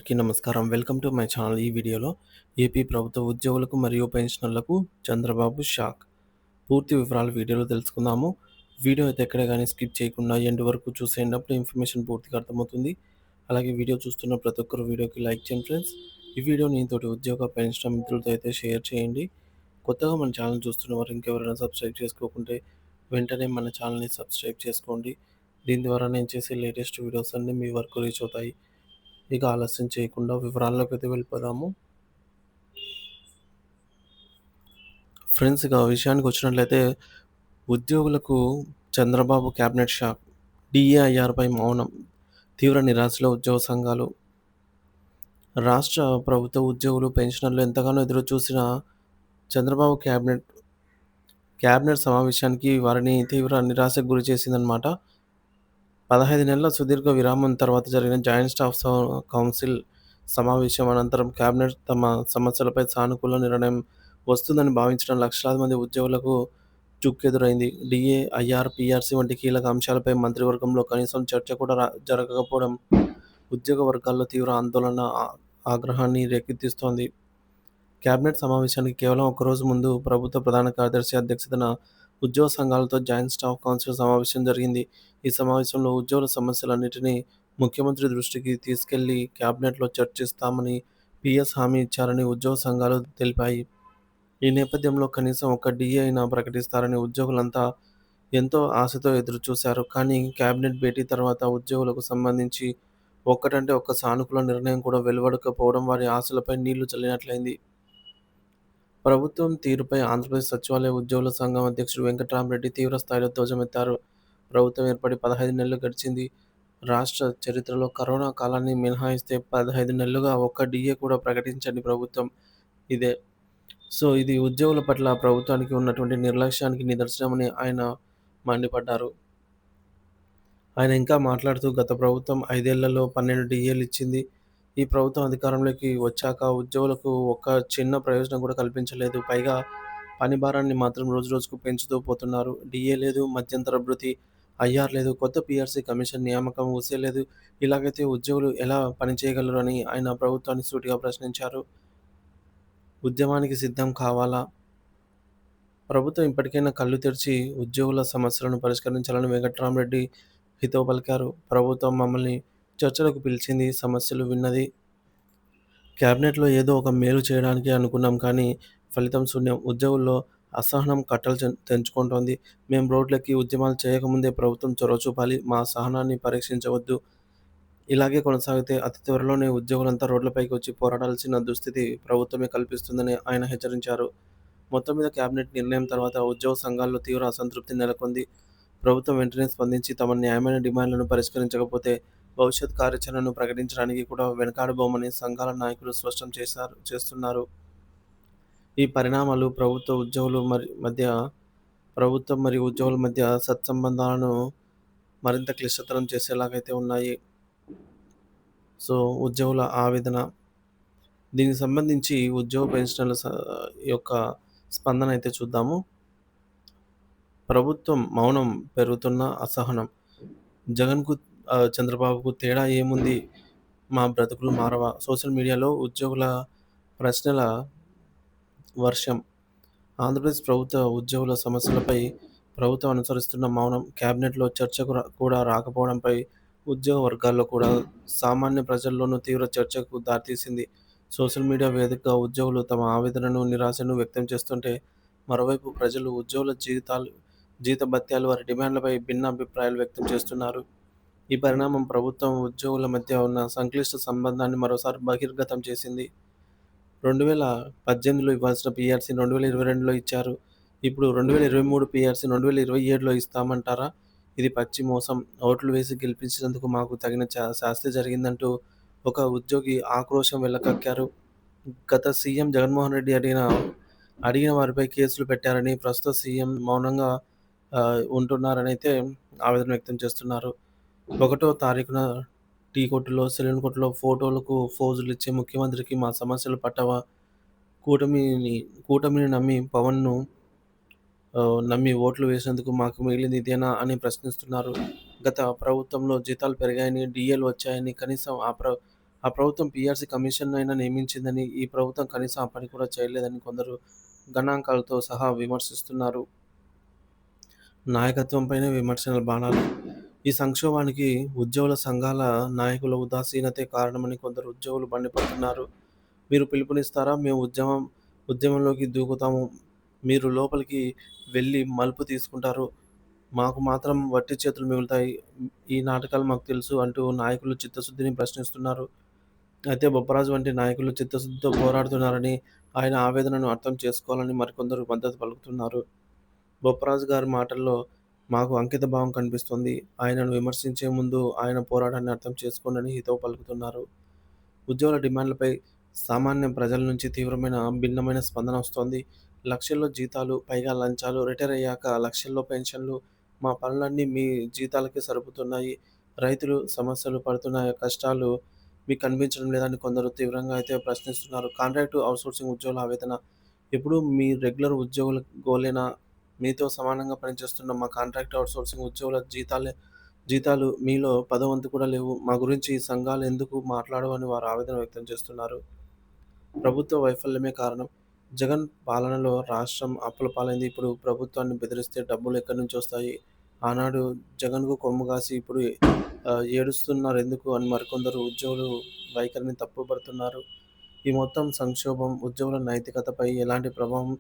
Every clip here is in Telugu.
అందరికీ నమస్కారం. Welcome to my channel. ఈ వీడియోలో ఏపీ ప్రభుత్వ ఉద్యోగులకు మరియు పెన్షనర్లకు చంద్రబాబు షాక్. పూర్తి వివరాలు వీడియోలో తెలుసుకుందాము. వీడియో అయితే ఎక్కడ గాని స్కిప్ చేయకుండా ఎండ్ వరకు చూసేయండి. అప్పుడు ఇన్ఫర్మేషన్ పూర్తిగా అర్థమవుతుంది. అలాగే వీడియో చూస్తున్న ప్రతి ఒక్కరు వీడియోకి లైక్ చేయండి ఫ్రెండ్స్. ఈ వీడియో నీతోటి ఉద్యోగ పెన్షన్ మిత్రులతో అయితే షేర్ చేయండి. కొత్తగా మన ఛానల్ చూస్తున్న వారు ఇంకెవరైనా సబ్స్క్రైబ్ చేసుకోకుంటే వెంటనే మన ఛానల్‌ని సబ్స్క్రైబ్ చేసుకోండి. దీని ద్వారా నేను చేసే లేటెస్ట్ వీడియోస్ అన్నీ మీ వరకు రీచ్ అవుతాయి. ఇక ఆలస్యం చేయకుండా వివరాల్లోకైతే వెళ్ళిపోదాము. ఫ్రెండ్స్, ఇక విషయానికి వచ్చినట్లయితే ఉద్యోగులకు చంద్రబాబు క్యాబినెట్ షాక్. డీఏఐఆర్‌పై మౌనం. తీవ్ర నిరాశలో ఉద్యోగ సంఘాలు. రాష్ట్ర ప్రభుత్వ ఉద్యోగులు, పెన్షనర్లు ఎంతగానో ఎదురుచూసిన చంద్రబాబు క్యాబినెట్ సమావేశానికి వారిని తీవ్ర నిరాశకు గురిచేసిందనమాట. 15 నెలల సుదీర్ఘ విరామం తర్వాత జరిగిన జాయింట్ స్టాఫ్ కౌన్సిల్ సమావేశం అనంతరం కేబినెట్ తమ సమస్యలపై సానుకూల నిర్ణయం వస్తుందని భావించిన లక్షలాది మంది ఉద్యోగులకు చుక్కెదురైంది. డీఏ, ఐఆర్, పీఆర్సీ వంటి కీలక అంశాలపై మంత్రివర్గంలో కనీసం చర్చ కూడా జరగకపోవడం ఉద్యోగ వర్గాల్లో తీవ్ర ఆందోళన, ఆగ్రహాన్ని రేకెత్తిస్తోంది. కేబినెట్ సమావేశానికి కేవలం ఒక్కరోజు ముందు ప్రభుత్వ ప్రధాన కార్యదర్శి అధ్యక్షతన ఉద్యోగ సంఘాలతో జాయింట్ స్టాఫ్ కౌన్సిల్ సమావేశం జరిగింది. ఈ సమావేశంలో ఉద్యోగుల సమస్యలన్నిటినీ ముఖ్యమంత్రి దృష్టికి తీసుకెళ్లి కేబినెట్‌లో చర్చిస్తామని పీఎస్ హామీ ఇచ్చారని ఉద్యోగ సంఘాలు తెలిపాయి. ఈ నేపథ్యంలో కనీసం ఒక్క డీఏ అయినా ప్రకటిస్తారని ఉద్యోగులంతా ఎంతో ఆశతో ఎదురుచూశారు. కానీ కేబినెట్ భేటీ తర్వాత ఉద్యోగులకు సంబంధించి ఒక్కటంటే ఒక్క సానుకూల నిర్ణయం కూడా వెలువడకపోవడం వారి ఆశలపై నీళ్లు చల్లినట్లయింది. ప్రభుత్వం తీరుపై ఆంధ్రప్రదేశ్ సచివాలయ ఉద్యోగుల సంఘం అధ్యక్షుడు వెంకట్రామరెడ్డి తీవ్ర స్థాయిలో ధ్వజమెత్తారు. ప్రభుత్వం ఏర్పడి 15 నెలలు గడిచింది. రాష్ట్ర చరిత్రలో కరోనా కాలాన్ని మినహాయిస్తే 15 నెలలుగా ఒక్క డీఏ కూడా ప్రకటించని ప్రభుత్వం ఇదే. సో, ఇది ఉద్యోగుల పట్ల ప్రభుత్వానికి ఉన్నటువంటి నిర్లక్ష్యానికి నిదర్శనమని ఆయన మండిపడ్డారు. ఆయన ఇంకా మాట్లాడుతూ గత ప్రభుత్వం 5 ఏళ్లలో 12 డీఏలు ఇచ్చింది. ఈ ప్రభుత్వం అధికారంలోకి వచ్చాక ఉద్యోగులకు ఒక్క చిన్న ప్రయోజనం కూడా కల్పించలేదు. పైగా పని భారాన్ని మాత్రం రోజురోజుకు పెంచుతూ పోతున్నారు. డీఏ లేదు, మధ్యంతర భృతి, ఐఆర్ లేదు, కొత్త పీఆర్సీ కమిషన్ నియామకం ఊసే లేదు. ఇలాగైతే ఉద్యోగులు ఎలా పనిచేయగలరు అని ఆయన ప్రభుత్వాన్ని సూటిగా ప్రశ్నించారు. ఉద్యమానికి సిద్ధం కావాలా? ప్రభుత్వం ఇప్పటికైనా కళ్ళు తెరిచి ఉద్యోగుల సమస్యలను పరిష్కరించాలని వెంకట్రామరెడ్డి హితవు పలికారు. ప్రభుత్వం మమ్మల్ని చర్చలకు పిలిచింది, సమస్యలు విన్నది. కేబినెట్‌లో ఏదో ఒక మేలు చేయడానికి అనుకున్నాం కానీ ఫలితం శూన్యం. ఉద్యోగుల్లో అసహనం కట్టలు తెంచుకుంటోంది. మేం రోడ్లెక్కి ఉద్యమాలు చేయకముందే ప్రభుత్వం చొరవ చూపాలి. మా సహనాన్ని పరీక్షించవద్దు. ఇలాగే కొనసాగితే అతి త్వరలోనే ఉద్యోగులంతా రోడ్లపైకి వచ్చి పోరాడాల్సిన దుస్థితి ప్రభుత్వమే కల్పిస్తుందని ఆయన హెచ్చరించారు. మొత్తం మీద కేబినెట్ నిర్ణయం తర్వాత ఉద్యోగ సంఘాల్లో తీవ్ర అసంతృప్తి నెలకొంది. ప్రభుత్వం వెంటనే స్పందించి తమ న్యాయమైన డిమాండ్లను పరిష్కరించకపోతే భవిష్యత్ కార్యాచరణను ప్రకటించడానికి కూడా వెనకాడబోమని సంఘాల నాయకులు స్పష్టం చేస్తున్నారు. ఈ పరిణామాలు ప్రభుత్వం మరియు ఉద్యోగుల మధ్య సత్సంబంధాలను మరింత క్లిష్టతరం చేసేలాగైతే ఉన్నాయి. సో, ఉద్యోగుల ఆవేదన. దీనికి సంబంధించి ఉద్యోగ పెన్షనర్ల యొక్క స్పందన అయితే చూద్దాము. ప్రభుత్వం మౌనం, పెరుగుతున్న అసహనం. జగన్‌కు చంద్రబాబుకు తేడా ఏముంది? మా బ్రతుకులు మారవా? సోషల్ మీడియాలో ఉద్యోగుల ప్రశ్నల వర్షం. ఆంధ్రప్రదేశ్ ప్రభుత్వ ఉద్యోగుల సమస్యలపై ప్రభుత్వం అనుసరిస్తున్న మౌనం, కేబినెట్‌లో చర్చకు కూడా రాకపోవడంపై ఉద్యోగ వర్గాల్లో కూడా, సామాన్య ప్రజల్లోనూ తీవ్ర చర్చకు దారితీసింది. సోషల్ మీడియా వేదికగా ఉద్యోగులు తమ ఆవేదనను, నిరాశను వ్యక్తం చేస్తుంటే, మరోవైపు ప్రజలు ఉద్యోగుల జీతభత్యాలు, వారి డిమాండ్లపై భిన్న అభిప్రాయాలు వ్యక్తం చేస్తున్నారు. ఈ పరిణామం ప్రభుత్వం, ఉద్యోగుల మధ్య ఉన్న సంక్లిష్ట సంబంధాన్ని మరోసారి బహిర్గతం చేసింది. 2018లో ఇవ్వాల్సిన పీఆర్సీ 2022లో ఇచ్చారు. ఇప్పుడు 2023 పీఆర్సీ 2027లో ఇస్తామంటారా? ఇది పచ్చి మోసం. ఓట్లు వేసి గెలిపించినందుకు మాకు తగిన శాస్తి జరిగిందంటూ ఒక ఉద్యోగి ఆక్రోశం వెళ్లకక్కారు. గత సీఎం జగన్మోహన్ రెడ్డి అడిగిన వారిపై కేసులు పెట్టారని, ప్రస్తుత సీఎం మౌనంగా ఉంటున్నారనైతే ఆవేదన వ్యక్తం చేస్తున్నారు. 1వ తారీఖున టీ కొట్టులో, సెలూన్ కొట్టులో ఫోటోలకు ఫోజులిచ్చే ముఖ్యమంత్రికి మా సమస్యలు పట్టవా? కూటమిని నమ్మి పవన్‌ను నమ్మి ఓట్లు వేసినందుకు మాకు మిగిలింది ఇదేనా అని ప్రశ్నిస్తున్నారు. గత ప్రభుత్వంలో జీతాలు పెరిగాయని, డీఏలు వచ్చాయని, కనీసం ఆ ప్రభుత్వం పీఆర్సీ కమిషన్‌నైనా నియమించిందని, ఈ ప్రభుత్వం కనీసం ఆ పని కూడా చేయలేదని కొందరు గణాంకాలతో సహా విమర్శిస్తున్నారు. నాయకత్వంపైనే విమర్శల బాణాలు. ఈ సంక్షోభానికి ఉద్యోగుల సంఘాల నాయకుల ఉదాసీనతే కారణమని కొందరు ఉద్యోగులు మండిపడుతున్నారు. మీరు పిలుపునిస్తారా? మేము ఉద్యమంలోకి దూకుతాము. మీరు లోపలికి వెళ్లి మలుపు తీసుకుంటారు. మాకు మాత్రం వట్టి చేతులు మిగులుతాయి. ఈ నాటకాలు మాకు తెలుసు అంటూ నాయకులు చిత్తశుద్ధిని ప్రశ్నిస్తున్నారు. అయితే బొప్పరాజు వంటి నాయకులు చిత్తశుద్ధితో పోరాడుతున్నారని, ఆయన ఆవేదనను అర్థం చేసుకోవాలని మరికొందరు మద్దతు పలుకుతున్నారు. బొప్పరాజు గారి మాటల్లో మాకు అంకితభావం కనిపిస్తోంది. ఆయనను విమర్శించే ముందు ఆయన పోరాటాన్ని అర్థం చేసుకోండని హితవు పలుకుతున్నారు. ఉద్యోగుల డిమాండ్లపై సామాన్య ప్రజల నుంచి తీవ్రమైన భిన్నమైన స్పందన వస్తోంది. లక్షల్లో జీతాలు, పైగా లంచాలు, రిటైర్ అయ్యాక లక్షల్లో పెన్షన్లు, మా పనులన్నీ మీ జీతాలకే సరిపోతున్నాయి. రైతులు సమస్యలు పడుతున్న కష్టాలు మీకు కనిపించడం లేదని కొందరు తీవ్రంగా అయితే ప్రశ్నిస్తున్నారు. కాంట్రాక్టు అవుట్‌సోర్సింగ్ ఉద్యోగుల ఆవేదన. ఎప్పుడు మీ రెగ్యులర్ ఉద్యోగుల గోలేనా? మీతో సమానంగా పనిచేస్తున్న మా కాంట్రాక్ట్ అవుట్‌సోర్సింగ్ ఉద్యోగుల జీతాలు మీలో పదోవంతు కూడా లేవు. మా గురించి ఈ సంఘాలు ఎందుకు మాట్లాడవు అని వారు ఆవేదన వ్యక్తం చేస్తున్నారు. ప్రభుత్వ వైఫల్యమే కారణం. జగన్ పాలనలో రాష్ట్రం అప్పుల పాలైంది. ఇప్పుడు ప్రభుత్వాన్ని బెదిరిస్తే డబ్బులు ఎక్కడి నుంచొస్తాయి? ఆనాడు జగన్‌కు కొమ్ము కాసి ఇప్పుడు ఏడుస్తున్నారెందుకు అని మరికొందరు ఉద్యోగులు వైఖరిని తప్పుపడుతున్నారు. ఈ మొత్తం సంక్షోభం ఉద్యోగుల నైతికతపై ఎలాంటి ప్రభావం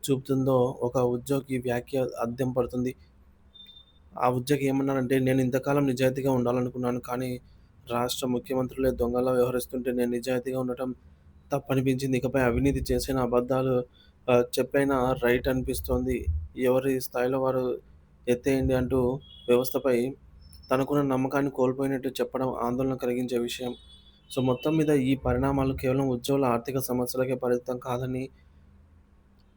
చూపుతుందో ఒక ఉద్యోగి వ్యాఖ్య అద్దం పడుతుంది. ఆ ఉద్యోగి ఏమన్నాడంటే, "నేను ఇంతకాలం నిజాయితీగా ఉండాలనుకున్నాను. కానీ రాష్ట్ర ముఖ్యమంత్రులే దొంగలా వ్యవహరిస్తుంటే నేను నిజాయితీగా ఉండటం తప్పనిపించింది. ఇకపై అవినీతి చేసినా, అబద్ధాలు చెప్పైనా రైట్ అనిపిస్తోంది. ఎవరి స్థాయిలో వారు ఎత్తేయండి" అంటూ వ్యవస్థపై తనకున్న నమ్మకాన్ని కోల్పోయినట్టు చెప్పడం ఆందోళన కలిగించే విషయం. సో, మొత్తం మీద ఈ పరిణామాలు కేవలం ఉద్యోగుల ఆర్థిక సమస్యలకే పరిమితం కాదని,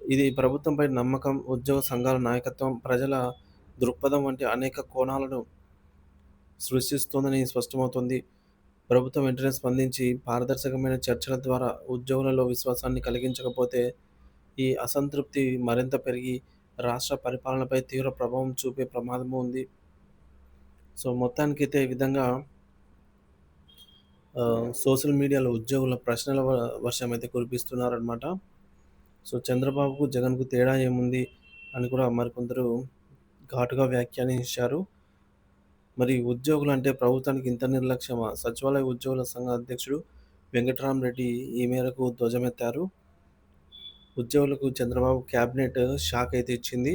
ఇది ప్రభుత్వంపై నమ్మకం, ఉద్యోగ సంఘాల నాయకత్వం, ప్రజల దృక్పథం వంటి అనేక కోణాలను సృష్టిస్తోందని స్పష్టమవుతోంది. ప్రభుత్వం వెంటనే స్పందించి పారదర్శకమైన చర్చల ద్వారా ఉద్యోగులలో విశ్వాసాన్ని కలిగించకపోతే ఈ అసంతృప్తి మరింత పెరిగి రాష్ట్ర పరిపాలనపై తీవ్ర ప్రభావం చూపే ప్రమాదము ఉంది. సో, మొత్తానికైతే ఈ విధంగా సోషల్ మీడియాలో ఉద్యోగుల ప్రశ్నల వర్షం అయితే కురిపిస్తున్నారనమాట. సో, చంద్రబాబుకు, జగన్‌కు తేడా ఏముంది అని కూడా మరికొందరు ఘాటుగా వ్యాఖ్యానించారు. మరి ఉద్యోగులంటే ప్రభుత్వానికి ఇంత నిర్లక్ష్యమా? సచివాలయ ఉద్యోగుల సంఘ అధ్యక్షుడు వెంకట్రామరెడ్డి ఈ మేరకు ధ్వజమెత్తారు. ఉద్యోగులకు చంద్రబాబు క్యాబినెట్ షాక్ అయితే ఇచ్చింది.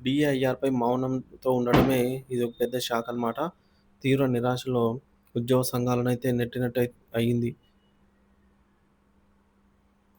డీఏఐఆర్‌పై మౌనంతో ఉండడమే ఇది ఒక పెద్ద షాక్ అనమాట. తీవ్ర నిరాశలో ఉద్యోగ సంఘాలనైతే నెట్టినట్టు అయింది.